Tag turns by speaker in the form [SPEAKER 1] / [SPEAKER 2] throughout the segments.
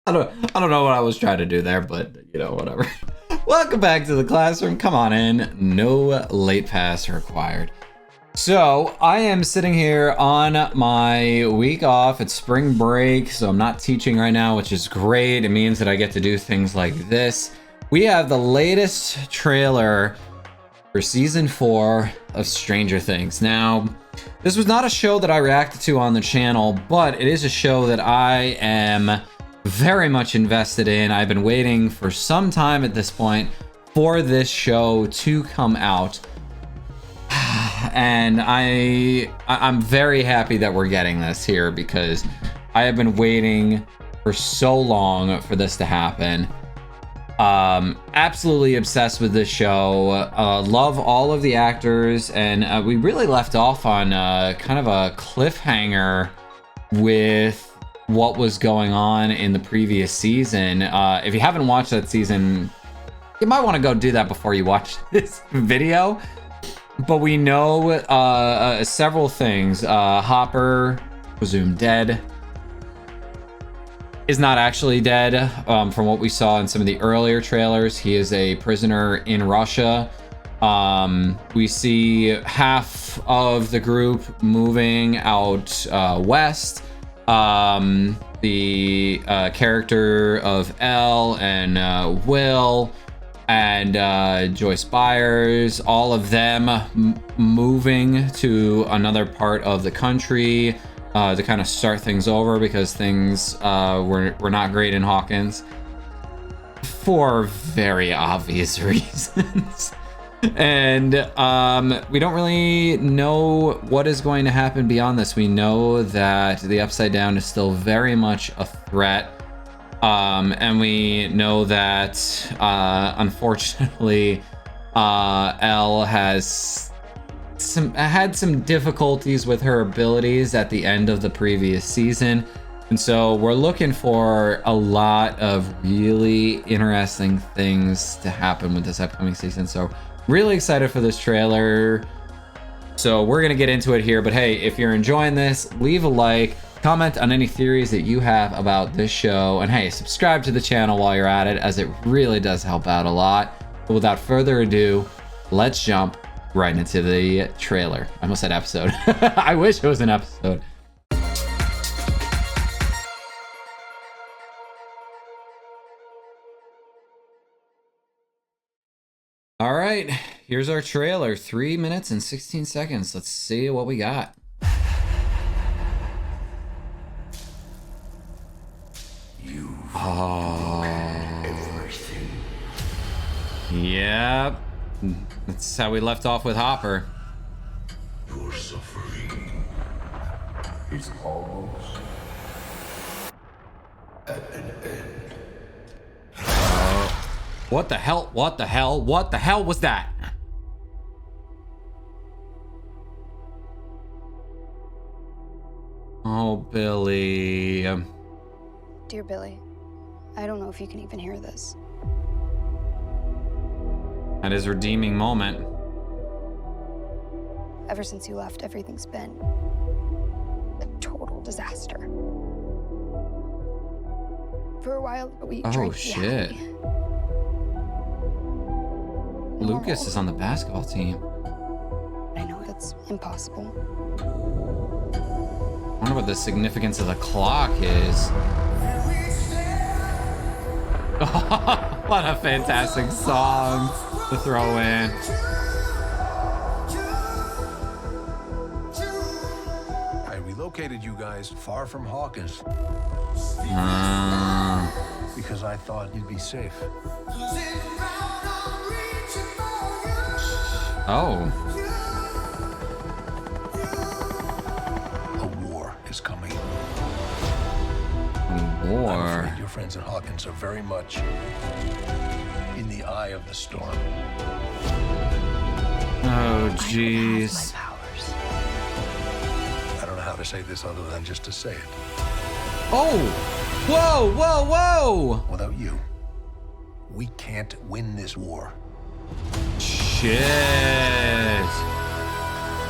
[SPEAKER 1] I don't know what I was trying to do there, but you know, whatever. Welcome back to the classroom. Come on in. No late pass required. So I am sitting here on my week off. It's spring break, so I'm not teaching right now, which is great. It means that I get to do things like this. We have the latest trailer for season 4 of Stranger Things. Now, this was not a show that I reacted to on the channel, but it is a show that I am very much invested in. I've been waiting for some time at this point for this show to come out. And I'm very happy that we're getting this here because I have been waiting for so long for this to happen. Absolutely obsessed with this show. Love all of the actors, and we really left off on kind of a cliffhanger with what was going on in the previous season. If you haven't watched that season, you might want to go do that before you watch this video. But we know several things. Hopper, presumed dead, is not actually dead. From what we saw in some of the earlier trailers, he is a prisoner in Russia. We see half of the group moving out west. The character of Elle and Will and Joyce Byers, all of them moving to another part of the country to kind of start things over because things were not great in Hawkins for very obvious reasons. And we don't really know what is going to happen beyond this. We know that the Upside Down is still very much a threat. And we know that, unfortunately, Elle has had some difficulties with her abilities at the end of the previous season. And so we're looking for a lot of really interesting things to happen with this upcoming season. So really excited for this trailer. So we're going to get into it here. But hey, if you're enjoying this, leave a like. Comment on any theories that you have about this show, and hey, subscribe to the channel while you're at it, as it really does help out a lot. But without further ado, let's jump right into the trailer. I almost said episode. I wish it was an episode. All right, here's our trailer. 3 minutes and 16 seconds. Let's see what we got. Oh, everything. Yep. That's how we left off with Hopper.
[SPEAKER 2] Your suffering is almost at an end.
[SPEAKER 1] What the hell? What the hell? What the hell was that? Oh, Billy.
[SPEAKER 3] Dear Billy, I don't know if you can even hear this.
[SPEAKER 1] At his redeeming moment.
[SPEAKER 3] Ever since you left, everything's been a total disaster. For a while, we tried to be
[SPEAKER 1] shit.
[SPEAKER 3] happy.
[SPEAKER 1] Lucas is on the basketball team.
[SPEAKER 3] I know that's impossible.
[SPEAKER 1] I wonder what the significance of the clock is. What a fantastic song to throw in.
[SPEAKER 2] I relocated you guys far from Hawkins because I thought you'd be safe.
[SPEAKER 1] Oh.
[SPEAKER 2] A war is coming. I'm
[SPEAKER 1] War.
[SPEAKER 2] afraid your friends at Hawkins are very much in the eye of the storm.
[SPEAKER 1] Oh, jeez.
[SPEAKER 2] I don't know how to say this other than just to say it.
[SPEAKER 1] Oh! Whoa, whoa, whoa!
[SPEAKER 2] Without you, we can't win this war.
[SPEAKER 1] Shit.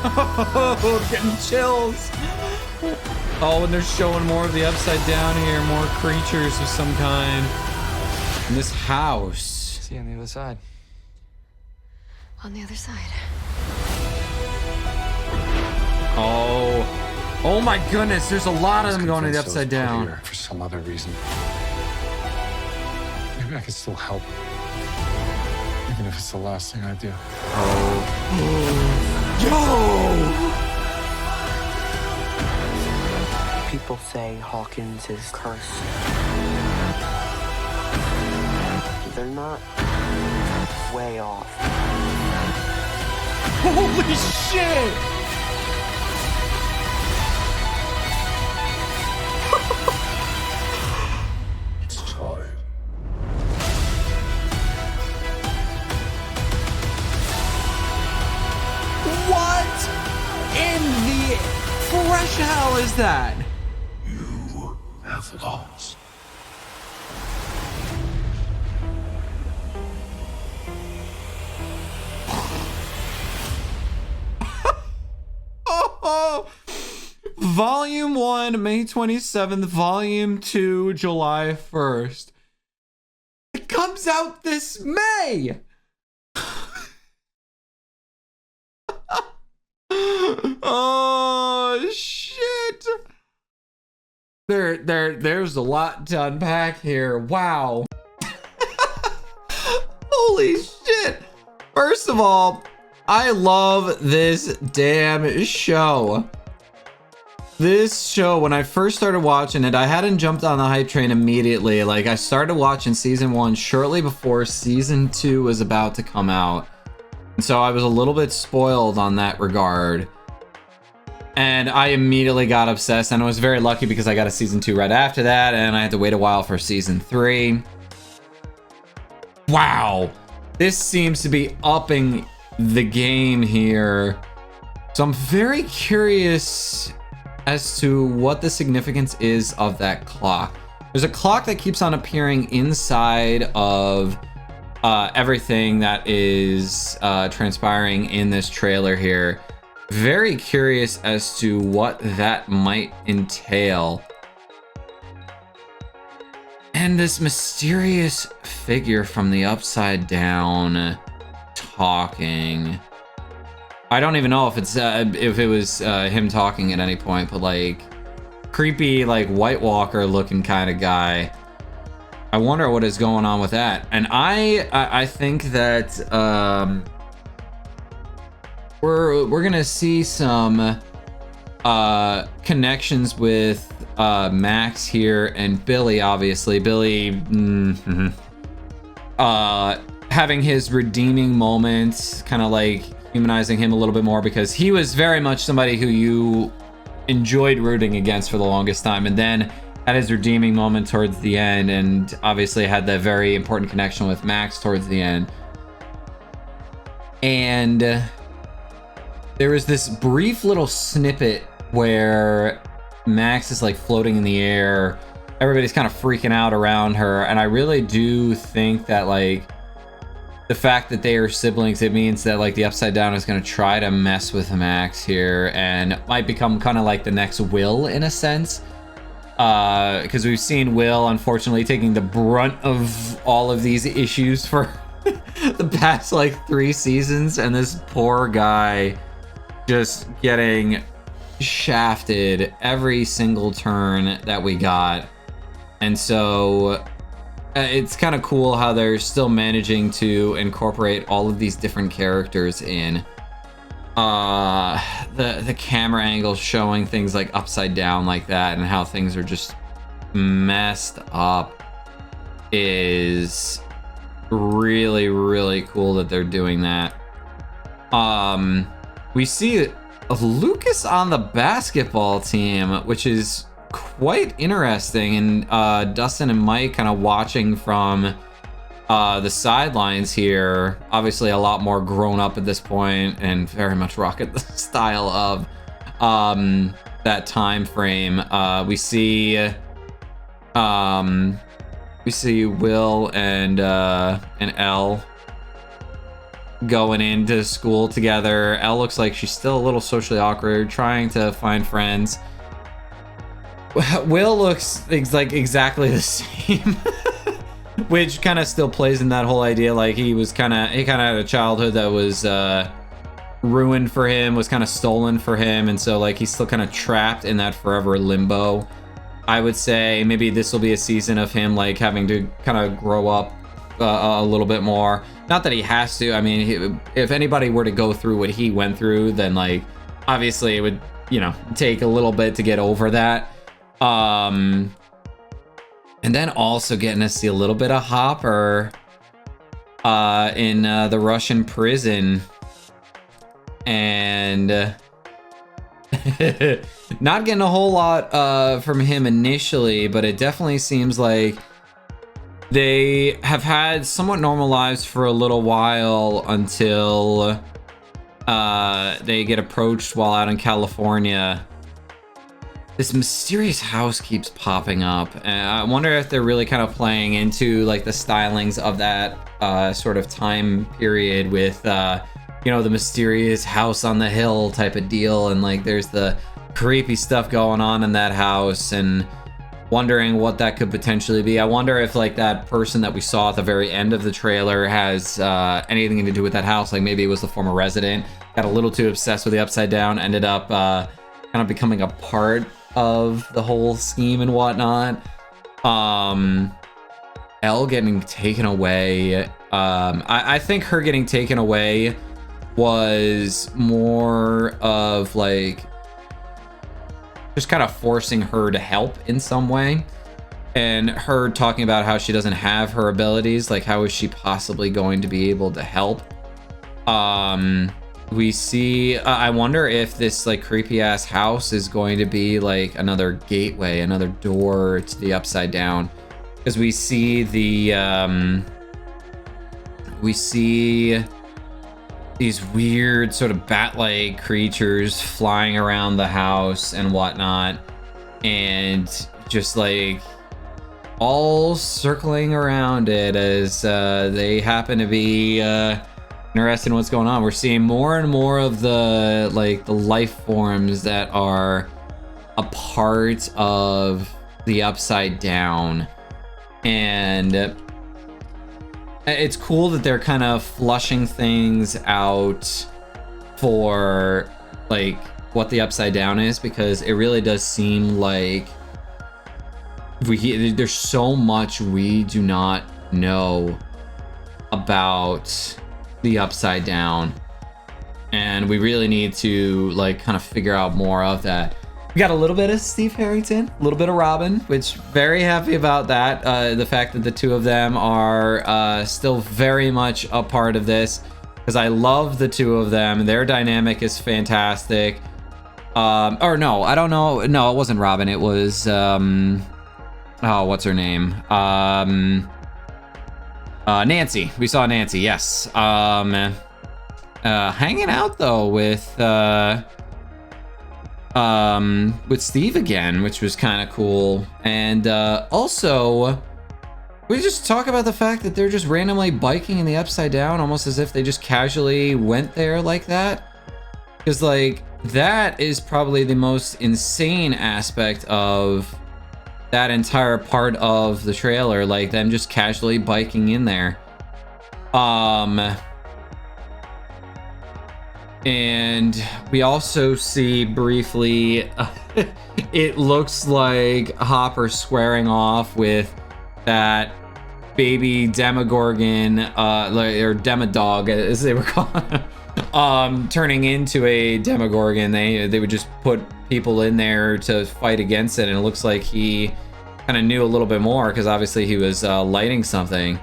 [SPEAKER 1] Oh, getting chills. Oh, and they're showing more of the upside down here, more creatures of some kind in this house.
[SPEAKER 4] See you on the other side.
[SPEAKER 3] On the other side.
[SPEAKER 1] Oh my goodness, there's a lot of them going to the upside down.
[SPEAKER 4] For some other reason. Maybe I can still help. Even if it's the last thing I do.
[SPEAKER 1] Yo!
[SPEAKER 5] People say Hawkins is cursed. They're not way off.
[SPEAKER 1] Holy shit!
[SPEAKER 2] It's time.
[SPEAKER 1] What in the fresh hell is that?
[SPEAKER 2] You have lost.
[SPEAKER 1] Oh, Volume 1, May 27th, Volume 2, July 1st. It comes out this May! Oh, shit! There's a lot to unpack here. Wow. Holy shit! First of all, I love this damn show. This show, when I first started watching it, I hadn't jumped on the hype train immediately. Like, I started watching season 1 shortly before season 2 was about to come out. And so I was a little bit spoiled on that regard. And I immediately got obsessed, and I was very lucky because I got a season 2 right after that, and I had to wait a while for season 3. Wow. This seems to be upping the game here. So I'm very curious as to what the significance is of that clock. There's a clock that keeps on appearing inside of everything that is transpiring in this trailer here. Very curious as to what that might entail. And this mysterious figure from the upside down talking. I don't even know if it was him talking at any point, but like creepy, like White Walker looking kind of guy. I wonder what is going on with that. And I think that we're gonna see some connections with Max here and Billy. Obviously, Billy having his redeeming moments, kind of like humanizing him a little bit more, because he was very much somebody who you enjoyed rooting against for the longest time, and then had his redeeming moment towards the end, and obviously had that very important connection with Max towards the end. And there was this brief little snippet where Max is like floating in the air, everybody's kind of freaking out around her, and I really do think that like the fact that they are siblings, it means that like the Upside Down is going to try to mess with Max here, and might become kind of like the next Will in a sense, because we've seen Will unfortunately taking the brunt of all of these issues for the past like 3 seasons, and this poor guy just getting shafted every single turn that we got. And so it's kind of cool how they're still managing to incorporate all of these different characters in. The camera angles showing things like upside down like that, and how things are just messed up, is really, really cool that they're doing that. We see Lucas on the basketball team, which is quite interesting, and Dustin and Mike kind of watching from the sidelines here. Obviously a lot more grown up at this point, and very much rocking the style of that time frame. We see Will and Elle going into school together. Elle looks like she's still a little socially awkward, trying to find friends. Will looks like exactly the same, which kind of still plays in that whole idea. Like he kind of had a childhood that was ruined for him, was kind of stolen for him, and so like he's still kind of trapped in that forever limbo. I would say maybe this will be a season of him like having to kind of grow up a little bit more. Not that he has to. I mean, if anybody were to go through what he went through, then like obviously it would, you know, take a little bit to get over that. And then also getting to see a little bit of Hopper in the Russian prison, and not getting a whole lot from him initially, but it definitely seems like they have had somewhat normal lives for a little while until they get approached while out in California. This mysterious house keeps popping up, and I wonder if they're really kind of playing into like the stylings of that sort of time period with you know, the mysterious house on the hill type of deal, and like there's the creepy stuff going on in that house, and wondering what that could potentially be. I wonder if like that person that we saw at the very end of the trailer has anything to do with that house. Like maybe it was the former resident, got a little too obsessed with the Upside Down, ended up kind of becoming a part of the whole scheme and whatnot. Elle getting taken away. I think her getting taken away was more of like just kind of forcing her to help in some way, and her talking about how she doesn't have her abilities. Like, how is she possibly going to be able to help? We see, I wonder if this like creepy ass house is going to be like another gateway, another door to the Upside Down, because we see these weird sort of bat-like creatures flying around the house and whatnot, and just like all circling around it as they happen to be interested in what's going on. We're seeing more and more of the like the life forms that are a part of the Upside Down, and it's cool that they're kind of flushing things out for like what the Upside Down is, because it really does seem like there's so much we do not know about the Upside Down, and we really need to like kind of figure out more of that. We got a little bit of Steve Harrington, a little bit of Robin, which very happy about that. The fact that the two of them are still very much a part of this, because I love the two of them. Their dynamic is fantastic. Or no, I don't know. No, it wasn't Robin. It was oh, what's her name? Nancy. We saw Nancy. Yes. Hanging out though with Steve again, which was kind of cool. And also, we just talk about the fact that they're just randomly biking in the Upside Down, almost as if they just casually went there like that. Because like that is probably the most insane aspect of that entire part of the trailer, like them just casually biking in there. And we also see briefly, it looks like Hopper squaring off with that baby Demogorgon, or Demodog as they were calling, turning into a Demogorgon. They would just put people in there to fight against it, and it looks like he kind of knew a little bit more, because obviously he was lighting something.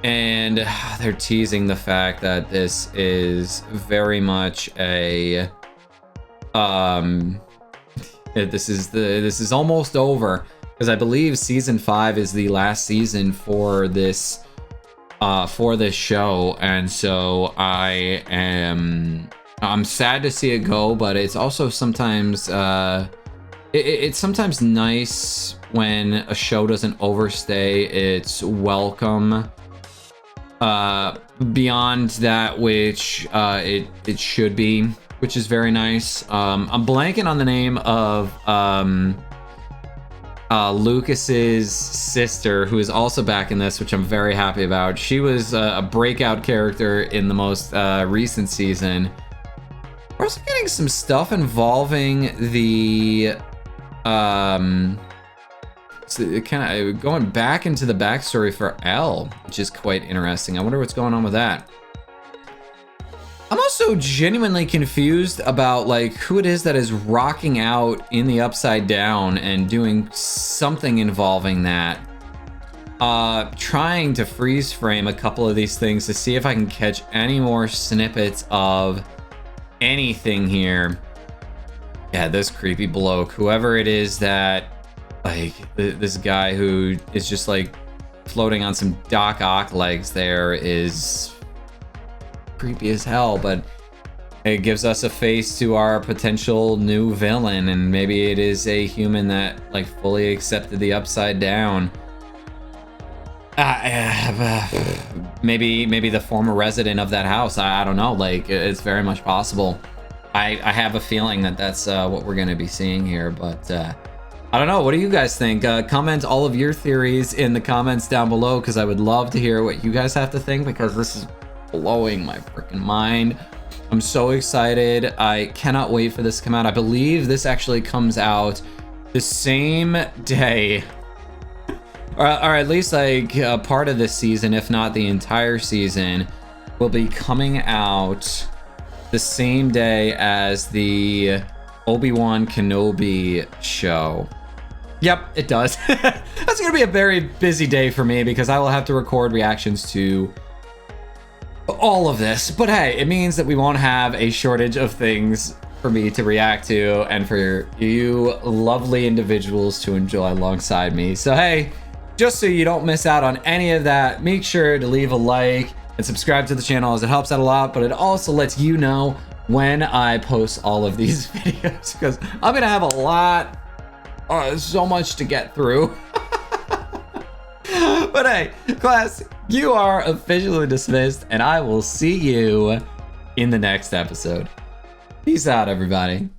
[SPEAKER 1] And they're teasing the fact that this is very much a this is almost over, because I believe season 5 is the last season for this show, and so I'm sad to see it go, but it's also sometimes it's sometimes nice when a show doesn't overstay its welcome beyond that which it should be, which is very nice. I'm blanking on the name of Lucas's sister, who is also back in this, which I'm very happy about. She was a breakout character in the most recent season. We're also getting some stuff involving the so kind of going back into the backstory for Elle, which is quite interesting. I wonder what's going on with that. I'm also genuinely confused about like who it is that is rocking out in the Upside Down and doing something involving that. Trying to freeze frame a couple of these things to see if I can catch any more snippets of anything here. Yeah, this creepy bloke, whoever it is that, like, this guy who is just like floating on some Doc Ock legs there is creepy as hell, but it gives us a face to our potential new villain, and maybe it is a human that like fully accepted the Upside Down. Maybe the former resident of that house. I don't know, like it's very much possible. I have a feeling that that's what we're going to be seeing here, but I don't know. What do you guys think? Comment all of your theories in the comments down below, because I would love to hear what you guys have to think, because this is blowing my freaking mind. I'm so excited. I cannot wait for this to come out. I believe this actually comes out the same day, or at least like a part of this season, if not the entire season, will be coming out the same day as the Obi-Wan Kenobi show. Yep, it does. That's gonna be a very busy day for me, because I will have to record reactions to all of this. But hey, it means that we won't have a shortage of things for me to react to and for you lovely individuals to enjoy alongside me. So hey, just so you don't miss out on any of that, make sure to leave a like and subscribe to the channel, as it helps out a lot, but it also lets you know when I post all of these videos, because I'm gonna have a lot, so much to get through. But hey, class, you are officially dismissed, and I will see you in the next episode. Peace out, everybody.